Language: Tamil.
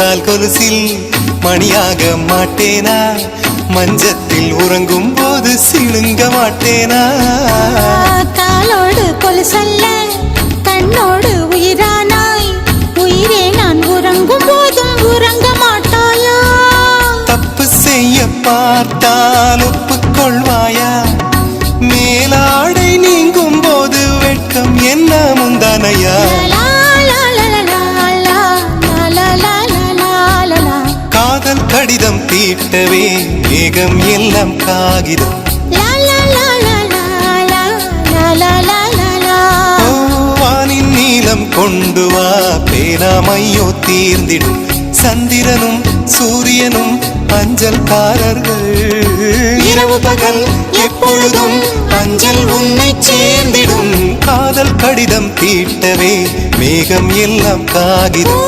கால் கொலுசில் மணியாக மாட்டேனா மஞ்சத்தில் உறங்கும் போது சிணுங்க மாட்டேனா காலோடு கொலுசல்ல கண்ணோடு உயிரானாய் உயிரே நான் உறங்கும் போதும் உறங்க மாட்டாயா தப்பு செய்ய பார்த்தால் ஒப்புக்கொள்வாயா மேலாடை நீங்கும் போது வெட்கம் என்ன முந்தானையா காதல் கடிதம் தீட்டவே மேகம் எல்லாம் காகிதம் வானின் நீளம் கொண்டு வா பேராமையோ தீர்ந்திடும் சந்திரனும் சூரியனும் அஞ்சல்காரர்கள் இரவு பகல் எப்பொழுதும் அஞ்சல் உன்னை சேர்ந்திடும் காதல் கடிதம் தீட்டவே மேகம் எல்லாம் காகிதம்